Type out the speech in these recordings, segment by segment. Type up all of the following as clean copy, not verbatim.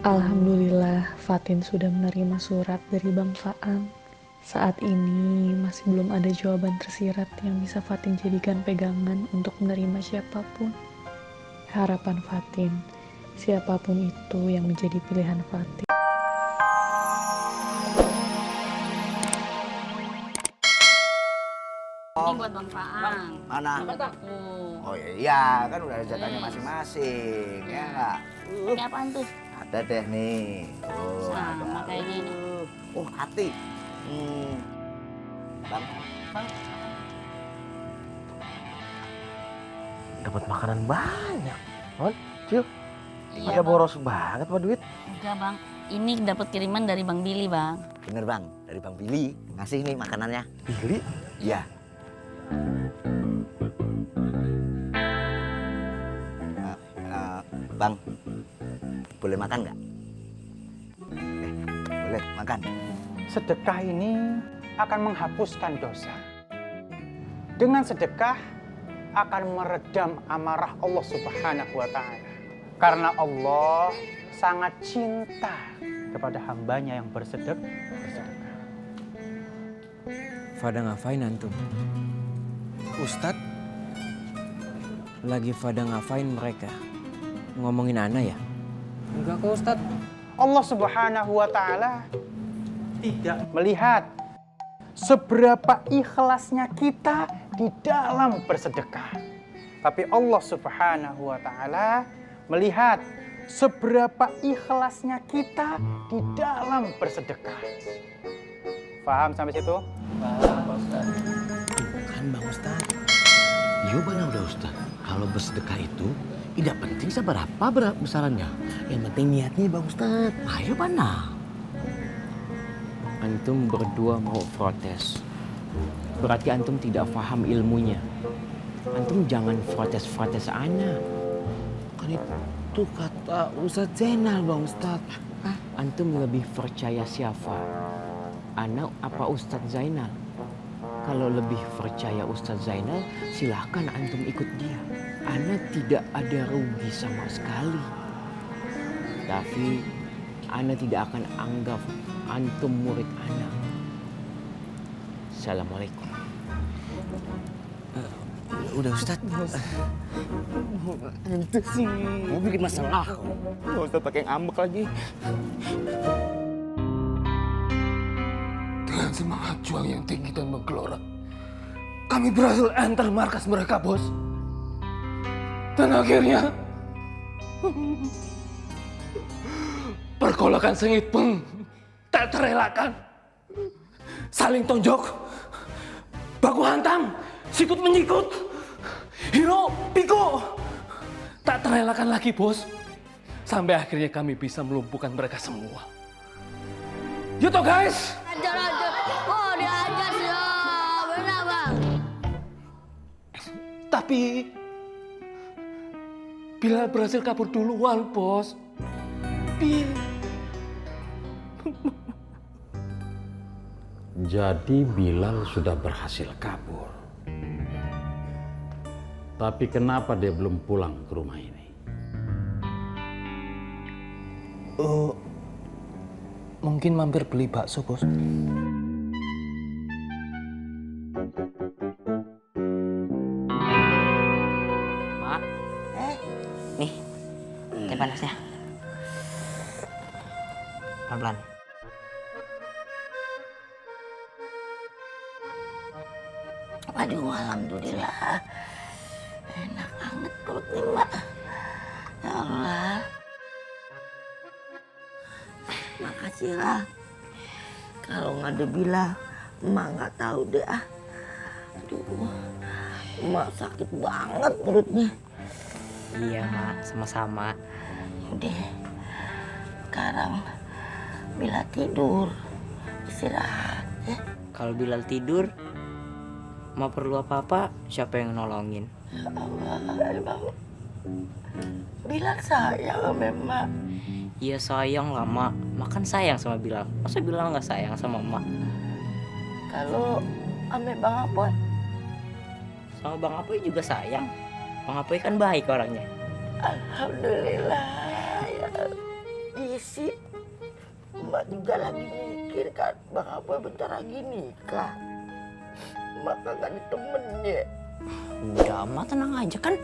Alhamdulillah, Fatin sudah menerima surat dari Bang Faang. Saat ini masih belum ada jawaban tersirat yang bisa Fatin jadikan pegangan untuk menerima siapapun. Harapan Fatin, siapapun itu yang menjadi pilihan Fatin. Ini buat Bang Faang. Mana? Oh. Oh iya, kan udah ada jatahnya masing-masing, ya enggak? Ini apaan tuh? Ada deh nih. Oh, Sama ada. kayaknya ini. Oh, hati. Bang, Dapat makanan banyak. Mon, Cil, Iya, ada Bang. boros banget mah duit. Enggak, Bang. Ini dapat kiriman dari Bang Billy, Bang. bener Bang, dari Bang Billy ngasih nih makanannya. Billy, Iya. Bang, boleh makan nggak? Boleh makan. Sedekah ini akan menghapuskan dosa. Dengan sedekah akan meredam amarah Allah Subhanahu wa Ta'ala. Karena Allah sangat cinta kepada hambanya yang bersedekah. Fada ngapain antum? Ustadz? Lagi pada ngapain mereka? Ngomongin Ana ya? Enggak kok Ustadz. Allah Subhanahu wa Ta'ala tidak melihat seberapa ikhlasnya kita di dalam bersedekah. Tapi Allah Subhanahu wa Ta'ala melihat seberapa ikhlasnya kita di dalam bersedekah. Paham sampai situ? Kan Bang Ustaz. Iya benar udah Ustaz. Kalau bersedekah itu tidak penting seberapa besarannya. Yang penting niatnya Bang Ustaz. Ayo benar. Antum berdua mau protes. Berarti antum tidak paham ilmunya. Antum jangan protes-protes Ana. Kan itu kata Ustaz Zainal Bang Ustaz. Antum lebih percaya siapa? Ana apa Ustadz Zainal? Kalau lebih percaya Ustadz Zainal, silahkan antum ikut dia. Ana tidak ada rugi sama sekali. Tapi Ana tidak akan anggap antum murid Ana. Assalamualaikum. Udah Ustaz. Itu sih. Mau bikin masalah. Ustaz pakai ngambek lagi. Dengan semangat juang yang tinggi dan menggelora, kami berhasil enter markas mereka, Bos. Dan akhirnya, pergolakan sengit pun tak terelakkan. Saling tonjok, baku hantam, sikut menyikut, hero, piko. Tak terelakkan lagi, Bos. Sampai akhirnya kami bisa melumpuhkan mereka semua. Yuk toh, guys! Ajar. Oh, diajar ya. Benar, Bang. Tapi Bilal berhasil kabur duluan, Bos. Jadi Bilal sudah berhasil kabur. Tapi kenapa dia belum pulang ke rumah ini? Mungkin mampir beli bakso, Bos. Mak. Nih. Teh panasnya. Pelan-pelan. Waduh, alhamdulillah. Enak banget perutnya, Mak. Ya Allah. Makasih lah. Kalau nggak ada Bila, Emak nggak tahu deh ah. Aduh, Emak sakit banget perutnya. Iya Mak, sama-sama. Udah, sekarang Bila tidur, istirahat ya. Kalau Bilal tidur, mau perlu apa-apa, siapa yang nolongin? Ya Allah, emang Bila sayang sama Emak. Iya sayang lah Mak, makan sayang sama Bilal. Masa Bilal nggak sayang sama Mak? Kalau ame Bang Apoy, Sama Bang Apoy juga sayang. Bang Apoy kan baik orangnya. alhamdulillah ya. Ih, sih? Mak juga lagi mikir kan, Bang Apa bentar lagi nikah. Mak kagak ditemenin. Udah, Mak tenang aja kan.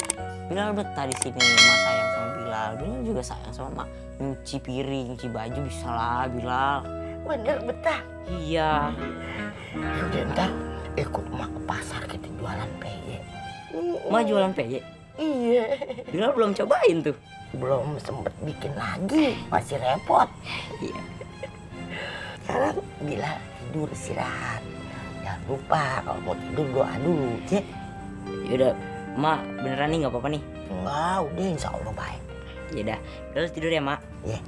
Bilal betah di sini, Mak sayang sama Bilal. Bilal juga sayang sama Mak. Nyuci piring, nyuci baju bisa lah Bilal. Bener betah. Iya. Yaudah ntar ikut Mak ke pasar kita jualan peye. Mak jualan PY? Iya. Bilal belum cobain tuh. Belum sempet bikin lagi, masih repot. Iya. Sekarang Bilal tidur istirahat. Jangan lupa kalau mau tidur doa dulu, Cek. Yaudah, Mak beneran nih nggak apa-apa nih? Enggak, udah insya Allah baik. Yaudah, Bilal tidur ya Mak. Iya.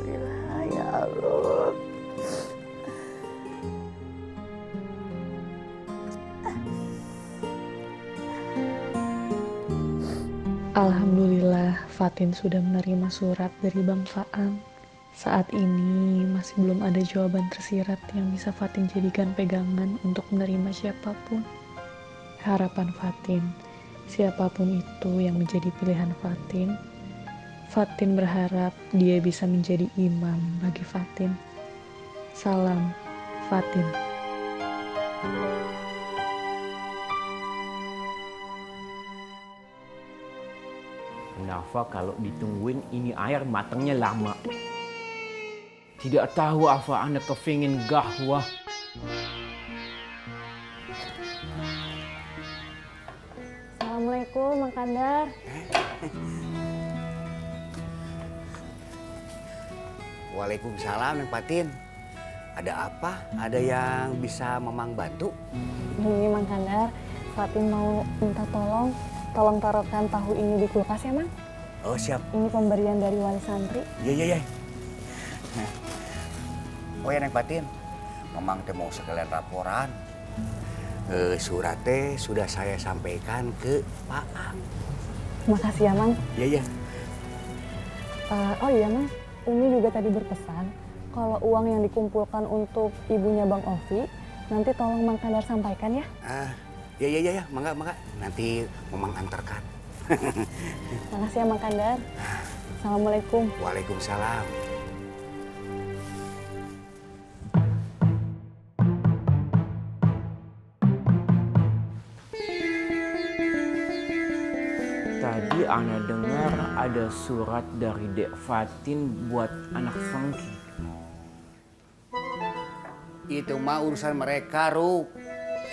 Alhamdulillah ya Allah. Alhamdulillah, Fatin sudah menerima surat dari Bang Faam. Saat ini masih belum ada jawaban tersirat yang bisa Fatin jadikan pegangan untuk menerima siapapun. Harapan Fatin, siapapun itu yang menjadi pilihan Fatin, Fatin berharap dia bisa menjadi imam bagi Fatin. Salam, Fatin. Kenapa kalau ditungguin ini air matangnya lama? Tidak tahu apa anak kepingin gahwah. Assalamualaikum, Mang Kandar. Waalaikumsalam, Neng Fatin. Ada apa? Ada yang bisa Mamang bantu? Ini Mang Kandar, Fatin mau minta tolong taruhkan tahu ini di kulkas ya, Mang. Oh siap. Ini pemberian dari wali santri. Iya. Nah. Oh ya Neng Fatin, Mamang teh mau sekalian laporan. Suratnya sudah saya sampaikan ke Pak Ang. Makasih ya, Mang. Iya. Oh iya, Mang. Umi juga tadi berpesan kalau uang yang dikumpulkan untuk ibunya Bang Ovi nanti tolong Mang Kandar sampaikan ya. Iya, mangga. Nanti Mamang antarkan. Makasih ya, Mang Kandar. Assalamualaikum. Waalaikumsalam. Tadi Ana dengar ada surat dari Dek Fatin buat anak Fengki. Itu mah urusan mereka, Ruk.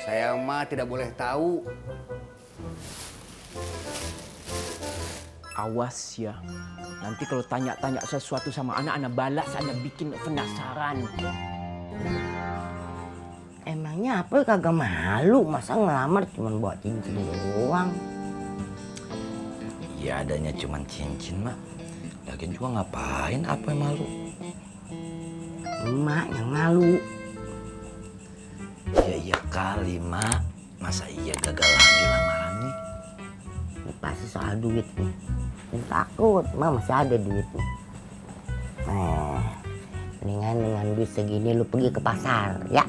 Saya mah tidak boleh tahu. Awas ya. Nanti kalau tanya-tanya sesuatu sama anak balas, Ana bikin penasaran. Emangnya apa kagak malu? Masa ngelamar cuma bawa cincin doang? Ya adanya cuman cincin, Mak. Lagian juga ngapain apa yang malu? Emak yang malu. Ya iya kali, Mak. Masa iya gagal lagi lamarannya? Ini pasti soal duit nih. Jangan takut, Mak masih ada duit nih. Nah, mendingan dengan duit segini lu pergi ke pasar, ya?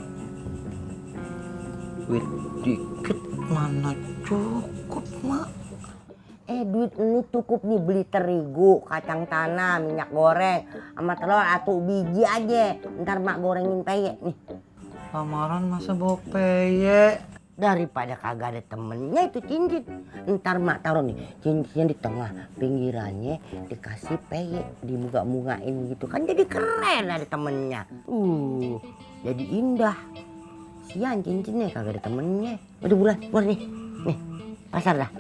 Duit dikit mana cukup, Mak? Duit lu cukup nih beli terigu, kacang tanah, minyak goreng, sama telur atau biji aja. Ntar Mak gorengin peye nih. Lamaran masa bawa peye? Daripada kagak ada temennya itu cincin. Ntar Mak taruh nih cincinnya di tengah, pinggirannya dikasih peye, dibuka-bukain gitu kan jadi keren ada temennya. Jadi indah. Sian cincinnya kagak ada temennya. Udah bulan nih, pasar dah.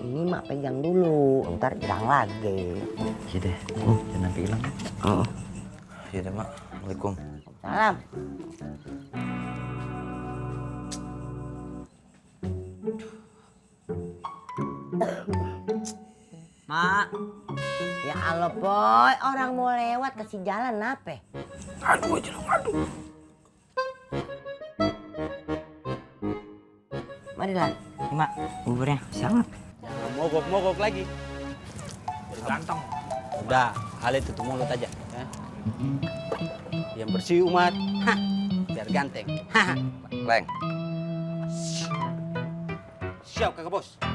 Ini Mak pegang dulu, ntar hilang lagi. Iya deh, jangan sampai hilang. Iya deh, Mak. Assalamualaikum. Salam. Mak. Ya Allah, Boy. Orang mau lewat kasih jalan apa? Aduh aja dong, aduh. Mari lah. Ini Mak, buburnya sangat. Jangan mogok-mogok lagi. Ganteng. Udah, kali tutup mulut aja. Ya. Yang bersih umat. Biar ganteng. Leng. Siap kakak bos.